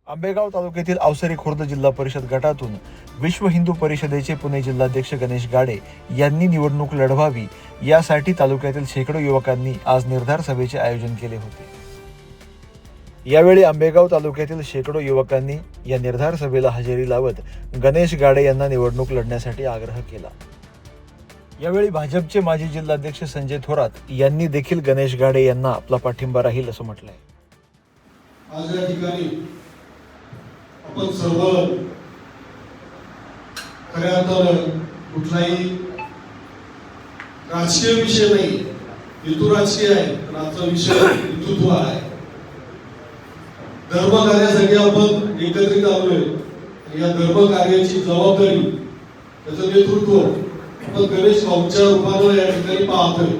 आंबेगाव तालुक्यातील अवसरी खुर्द जिल्हा परिषद गटातून विश्व हिंदू परिषदेचे पुणे जिल्हाध्यक्ष गणेश गाडे यांनी निवडणूक लढवावी यासाठी तालुक्यातील शेकडो युवकांनी आज निर्धार सभेचे आयोजन केले होते। यावेळी आंबेगाव तालुक्यातील शेकडो युवकांनी या निर्धार सभेला हजेरी लावत गणेश गाडे यांना निवडणूक लढण्यासाठी आग्रह केला। यावेळी भाजपचे माजी जिल्हाध्यक्ष संजय थोरात यांनी देखील गणेश गाडे यांना आपला पाठिंबा राहील असं म्हटलंय। आज या ठिकाणी आपण सर्व खऱ्या अर्थानं कुठलाही राजकीय विषय नाही, हेतू राजकीय आहे, पण आजचा विषय हिंदुत्व आहे। धर्म कार्यासाठी आपण एकत्रित आलोय। या धर्म कार्याची जबाबदारी, त्याचं नेतृत्व आपण गणेश भाऊंच्या रूपानं या ठिकाणी पाहतोय।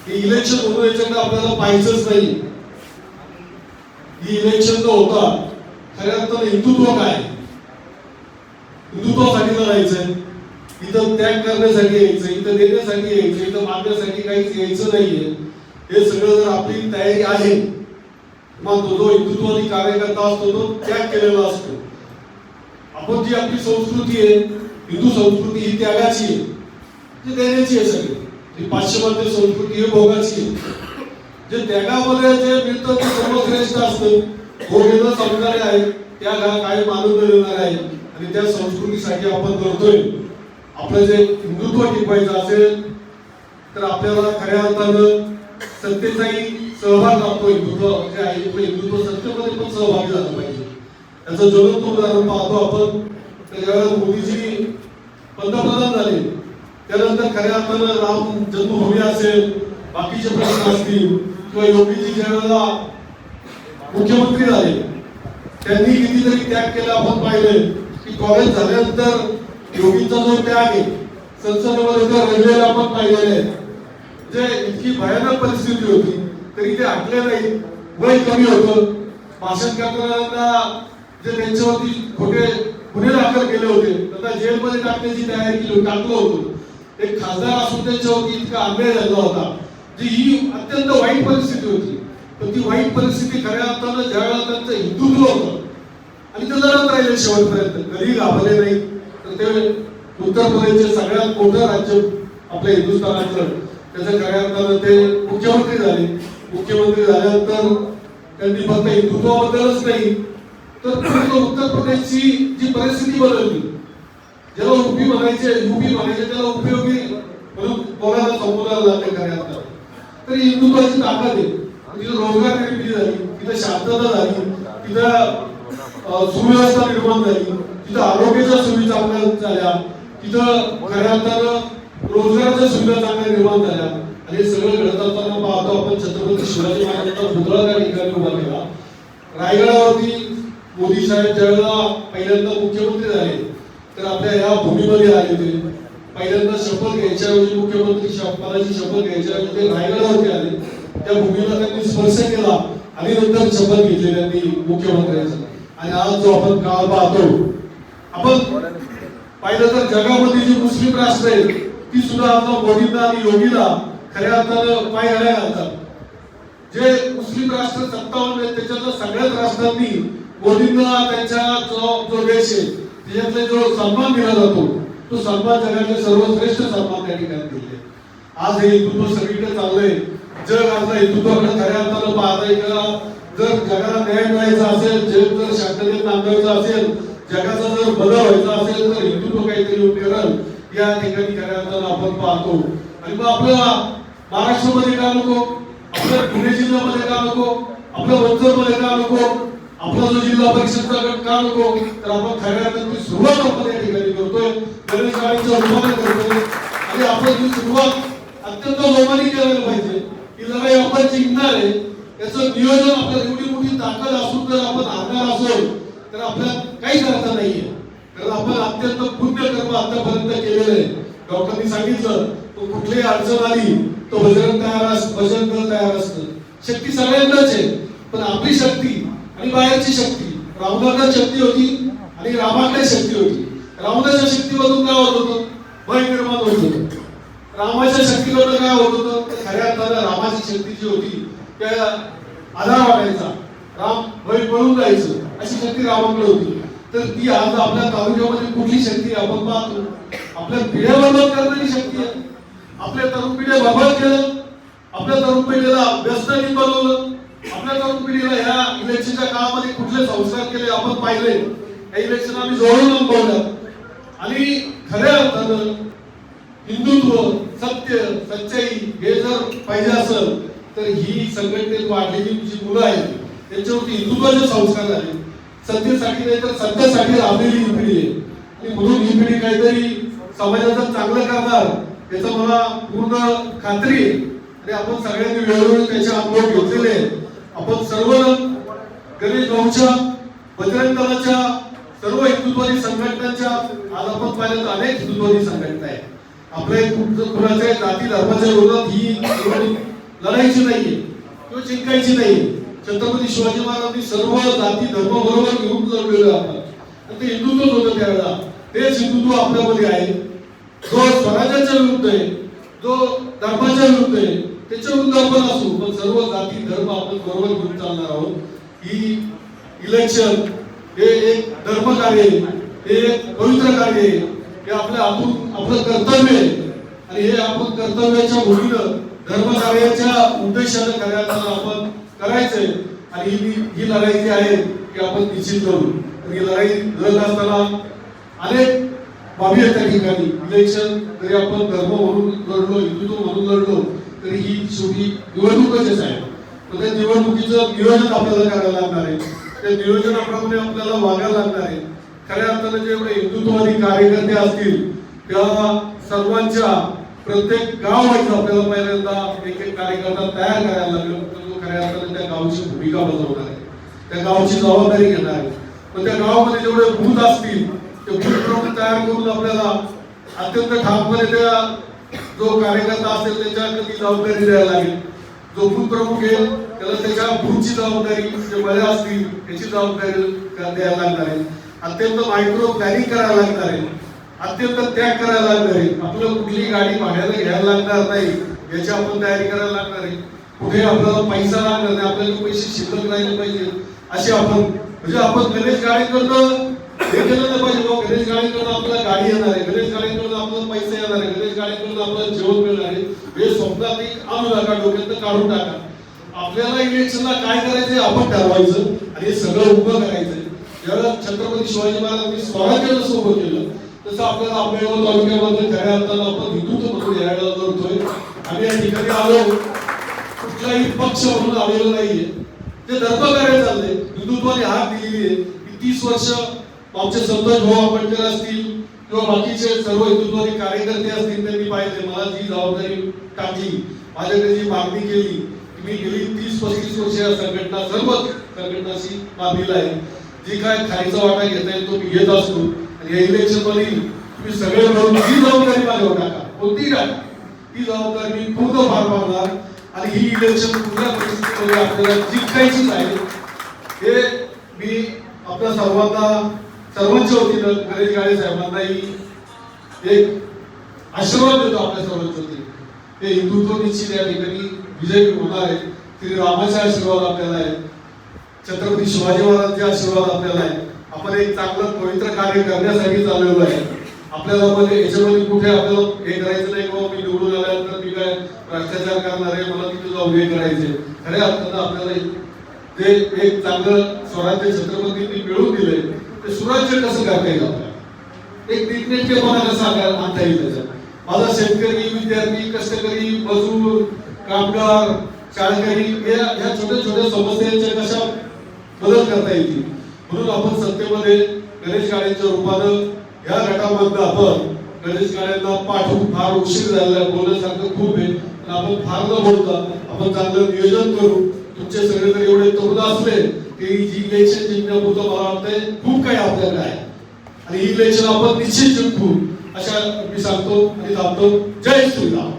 हे इलेक्शन होऊन याच्याकडे आपल्याला पाहायचंच नाही। ही इलेक्शन जो होता, खऱ्या अर्थानं हिंदुत्व काय, हिंदुत्वासाठी लढायचंय, इथं त्याग करण्यासाठी यायचं, इथं देण्यासाठी यायचं, इथं मागण्यासाठी काहीच यायचं नाहीये। हे सगळं जर आपली तयारी आहे, मग तो जो हिंदुत्वादी कार्यकर्ता असतो तो त्याग केलेला असतो। आपण जी आपली संस्कृती आहे, हिंदू संस्कृती ही त्यागाची आहे, जी देण्याची आहे। सगळी पाश्चिमात्य संस्कृती ही भोगाची आहे। जे त्यागामध्ये जे मिळतं ते सर्वश्रेष्ठ असतं। भोगेला समजणारे आहेत, त्या काय आनंद देणार आहे, आणि त्या संस्कृतीसाठी आपण करतोय। आपलं जे हिंदुत्व टिकवायचं असेल तर आपल्याला खऱ्या अर्थानं सत्तेचाही सहभाग लागतो। हिंदुत्व जे आहे, हिंदुत्व सत्तेमध्ये पण सहभागी झालं पाहिजे। त्याचं ज्वलंत उदाहरण पाहतो आपण। त्यावेळेला मोदीजी पंतप्रधान झाले, त्यानंतर खऱ्या अर्थानं राम जन्मभूमी असेल, बाकीचे प्रश्न असतील, किंवा योगीजी ज्यावेळेला मुख्यमंत्री झाले त्यांनी कितीतरी त्याग केला। आपण पाहिले की कॉलेज झाल्यानंतर योगींचा जो त्याग आहे, संसदेमध्ये रंगलेला आपण पाहिलेला आहे। जे इतकी भयानक परिस्थिती होती तरी ते हटले नाही। वय कमी होतं, भाषण करणाऱ्यांना जे त्यांच्यावरती खोटे गुन्हे दाखल केले होते त्यांना जेलमध्ये टाकण्याची तयारी केली, टाकलं होतं। एक खासदार असून त्यांच्यावरती इतका अन्याय झाला होता, जी ही अत्यंत वाईट परिस्थिती होती। पण ती वाईट परिस्थिती खऱ्या अर्थानं ज्यावेळेला त्यांचं हिंदुत्व होतं आणि ते लढत राहिले शेवटपर्यंत, कधी घाबरले नाही। तर ते उत्तर प्रदेशचे सगळ्यात मोठं राज्य आपल्या हिंदुस्थानातलं, त्याच्या खऱ्या अर्थानं ते मुख्यमंत्री झाले। मुख्यमंत्री झाल्यानंतर त्यांनी फक्त हिंदुत्वाबद्दलच नाही तर उत्तर प्रदेशची जी परिस्थिती बदलली, ज्याला यूपी म्हणायचे त्याला उपयोगी म्हणून बोलायला संबोधायला लागले खऱ्या अर्थानं। तरी हिंदुत्वाची ताकद आहे। तिथं रोजगार निर्मिती झाली, तिथं शांतता झाली, तिथं सुव्यवस्था निर्माण झाली, तिथं आरोग्याच्या सुविधा चांगल्या झाल्या, तिथं खऱ्या अर्थानं रोजगाराच्या सुविधा चांगल्या निर्माण झाल्या। आणि हे सगळं घडत असताना पाहतो आपण छत्रपती शिवाजी महाराजांचा पुतळा त्या ठिकाणी उभा केला। रायगडावरती मोदी साहेब ज्यावेळेला पहिल्यांदा मुख्यमंत्री झाले तर आपल्या या भूमीमध्ये आले होते। पहिल्यांदा शपथ घ्यायच्या वेळी मुख्यमंत्री पदाची शपथ घ्यायच्या वेळी ते रायगडावरती आले, त्या भूमीला त्यांनी स्पर्श केला आणि नंतर शपथ घेतली त्यांनी मुख्यमंत्र्यांची। आणि आज जो आपण काळ पाहतो, आपण पाहिलं तर जगामध्ये जी मुस्लिम राष्ट्र आहेत ती सुद्धा आता मोदींना आणि योगीला खऱ्या अर्थानं पाय घालायला घालतात। जे मुस्लिम राष्ट्र 57 आहेत त्याच्यातल्या सगळ्याच राष्ट्रांनी मोदींना त्यांच्या जो देश आहे त्याच्यातले जो सन्मान दिला जातो तो सन्मान जगातले सर्वश्रेष्ठ सन्मान त्या ठिकाणी दिले। आज हे हिंदुत्व सगळीकडे चाललंय। जग आपल्या हिंदुत्वाकडे खऱ्या अर्थानं पाहतंय। जर जगाला न्याय मिळायचा असेल, जग जर शांततेत नांदायचं असेल, जगाचा जर बदल व्हायचा असेल तर हिंदुत्व काहीतरी करेल या ठिकाणी खऱ्या अर्थानं आपण पाहतो। आणि मग आपल्या महाराष्ट्रामध्ये का नको, आपल्या पुणे जिल्ह्यामध्ये का नको, आपल्या वंचरमध्ये का नको, आपला जो जिल्हा परिषदचा गट का नको, तर आपण खऱ्या अर्थाने सुरुवात आपण या ठिकाणी करतोय, गणेश गाडीच्या रूपाने करतोय। आणि आपण ही सुरुवात अत्यंत जोमाने करायला पाहिजे। ही लढाई आपण जिंकणार आहे, याचं नियोजन आपल्याला एवढी मोठी ताकद असून जर आपण हारणार असेल तर आपल्याला काहीच अर्थ नाहीये। कारण आपण अत्यंत पुण्य कर्म आतापर्यंत केलेलं आहे। डॉक्टरांनी सांगितलं कुठलीही अडचण आली तो बजरंग तयार असतं। शक्ती सगळ्यांनाच आहे, पण आपली शक्ती आणि बाहेरची शक्ती, रावणाला शक्ती होती आणि रामाकडे शक्ती होती। रावणाच्या शक्तीमधून काय होत होतं, भय निर्माण होत होतं। रामाच्या शक्तीमधून काय होत होतं, खऱ्या अर्थानं रामाची शक्ती जी होती त्या आधार वाटायचा। राम बैल पळून जायचं अशी शक्ती रामाकडे होती. तर ती आज आपल्या तालुक्यामध्ये कुठली शक्ती आपण पाहतो. आपल्या पिढ्या बरोबर करणारी शक्ती आहे. आपल्या तरुण पिढ्या बरोबर केलं, आपल्या तरुण पिढीला व्यसनी बनवलं, आपल्या तरुण पिढीला ह्या इलेक्शनच्या काळामध्ये कुठले संस्कार केले आपण पाहिले. या इलेक्शन आम्ही जोडून अनुभवलं आणि खऱ्या अर्थानं हिंदुत्व, सत्य, सच्चाई हे जर पाहिजे असेल तर ही संघटनेत वाढलेली जी मुलं आहेत त्यांच्यावरती हिंदुत्वाचे संस्कार झाले. सत्तेसाठी नाही तर सत्यासाठी राबलेली ही पिढी आहे आणि म्हणून ही पिढी काहीतरी समाजाचं चांगलं करणार याचा मला पूर्ण खात्री आहे. आणि आपण सगळ्यांनी वेळोवेळी त्याचे अनुभव घेतलेले आहेत. आपण सर्व गणेश भाऊच्या, बजरंग दलाच्या, सर्व हिंदुत्ववादी संघटनांच्या आज आपण पाहिलं तर अनेक हिंदुत्ववादी संघटना आहेत. आपल्या कुणाच्या जाती धर्माच्या विरोधात ही लढायची नाहीये किंवा जिंकायची नाहीये. छत्रपती शिवाजी महाराजांनी सर्व जाती धर्म बरोबर घेऊन लढलेलं आपण. ते हिंदुत्वच होतं त्यावेळेला. तेच हिंदुत्व आपल्यामध्ये आहे. जो स्वराज्याच्या विरुद्ध आहे, जो धर्माच्या विरुद्ध आहे, त्याच्या विरुद्ध आपण असू, पण सर्व जाती धर्म आपण बरोबर घेऊन चालणार आहोत. ही इलेक्शन हे एक धर्म कार्य आहे, हे एक पवित्र कार्य आहे. हे आपल्या हातून आपलं कर्तव्य आहे आणि हे आपण कर्तव्याच्या भूमीनं धर्म कार्याच्या उद्देशाने करायला आपण करायचंय. आणि ही लढाई जी आहे की आपण निश्चित करू. ही लढाई लढत असताना अनेक बाबी आहेत त्या ठिकाणी. इलेक्शन जरी आपण धर्म म्हणून लढलो, हिंदुत्व म्हणून लढलो तरी ही शेवटी निवडणूकच आहे. तर त्या निवडणुकीचं नियोजन आपल्याला करायला लागणार आहे. त्या नियोजनाप्रमाणे आपल्याला वागायला लागणार आहे. खऱ्या अर्थानं जेवढे हिंदुत्ववादी कार्यकर्ते असतील त्या सर्वांच्या प्रत्येक गाव व्हायचं आपल्याला पहिल्यांदा एक एक कार्यकर्ता तयार करायला लागेल. तो खऱ्या अर्थानं त्या गावची भूमिका बजावणार आहे, त्या गावची जबाबदारी घेणार आहे. पण त्या गावामध्ये जेवढे बूथ असतील ते बूथ तयार करून आपल्याला अत्यंत ठामपणे त्या जो कार्यकर्ता असेल त्याच्याकडे ती जबाबदारी द्यायला लागेल. जो बूथ प्रमुख आहे त्याला त्याच्या बूथची जबाबदारी, जे बळे असतील त्याची जबाबदारी द्यायला लागणार आहे. अत्यंत मायक्रो प्लॅनिंग करायला लागणार आहे, अत्यंत त्याग करायला लागणार आहे. आपल्याला कुठली गाडी भाड्याला घ्यायला लागणार नाही याची आपण तयारी करायला लागणार आहे. कुठे आपल्याला पैसा लागणार नाही, आपल्याला पैसे शिल्लक राहिले पाहिजे असे आपण म्हणजे आपण गणेश गाडीकडनं हे केलं नाही पाहिजे. गणेश गाडीकडनं आपल्याला गाडी येणार आहे, गणेश गाडीकडनं आपल्याला पैसे येणार आहे, गणेश गाडीकडनं आपल्याला जेवण मिळणार आहे. हे स्वप्नात आणू नका, डोक्यात काढून टाका. आपल्याला इलेक्शनला काय करायचंय आपण ठरवायचं आणि हे सगळं उभं करायचंय. ज्यावेळेला छत्रपती शिवाजी महाराजांनी स्वराज्य जसं उभं केलं तसं आपल्याला आपल्या तालुक्यामध्ये खऱ्या अर्थानं आपण हिंदुत्व म्हणून यायला करतोय. आम्ही या ठिकाणी आलो कुठलाही पक्ष म्हणून आलेलो नाहीये. ते धर्म कार्य चाललंय, हिंदुत्वाने हात दिलेली आहे. 30 वर्ष आमचे संतोष भाऊ आंबेडकर असतील किंवा बाकीचे सर्व हिंदुत्ववादी कार्यकर्ते असतील त्यांनी पाहिले. मला जी जबाबदारी टाकली, माझ्याकडे जी मागणी केली, मी गेली 30-35 वर्ष या संघटना सर्व संघटनाशी बांधलेला आहे. जी काय खायचा वाटा घेता येईल तो मी घेत असतो. आणि या इलेक्शन मध्ये तुम्ही सगळे मिळून जी जबाबदारी माझ्यावर टाका, कोणती टाका, ती जबाबदारी मी पूर्ण पार पाडणार. आणि ही इलेक्शन कुठल्या परिस्थितीमध्ये आपल्याला जिंकायचीच आहे हे मी आपल्या सर्वांच्या वतीनं गणेश गाडे साहेबांनाही एक आशीर्वाद देतो. आपल्या सर्वांच्या वतीने हे हिंदुत्व निश्चित या ठिकाणी विजय होणार आहे. श्री रामाचे आशीर्वाद आपल्याला आहे, छत्रपती शिवाजी महाराजांचे आशीर्वाद आपल्याला आहे. आपण एक चांगलं पवित्र कार्य करण्यासाठी चाललेलो आहे. आपल्याला मध्ये याच्यामध्ये कुठे आपल्याला हे करायचं नाही किंवा मी निवडून आल्यानंतर मी काय भ्रष्टाचार करणार आहे, मला तिथे जाऊन हे करायचे. खऱ्या अर्थानं आपल्याला ते एक चांगलं स्वराज्य छत्रपतींनी मिळवून दिलंय. ते सुराज्य कसं करता येईल आपल्याला, एक नीटनेटकेपणा कसा आणता येईल त्याच्यात. माझा शेतकरी, विद्यार्थी, कष्टकरी, मजूर, कामगार, शाळकरी या छोट्या छोट्या समस्यांच्या कशा मदत करता येतील. म्हणून आपण सत्तेमध्ये गणेश गाड्यांच्या रूपानं या गटामधनं आपण गणेश गाड्यांना पाठवून फार उशीर झालेला आहे. बोलण्यासारखं खूप आहे पण आपण फार न बोलता आपण चांगलं नियोजन करू. तुमचे सगळे जर एवढे तरुण असले की जी इलेक्शन जिंकण्यापुरतं मला वाटतंय खूप काही आपल्याकडे आहे आणि ही इलेक्शन आपण निश्चित जिंकू अशा मी सांगतो आणि थांबतो. जय श्रीराम.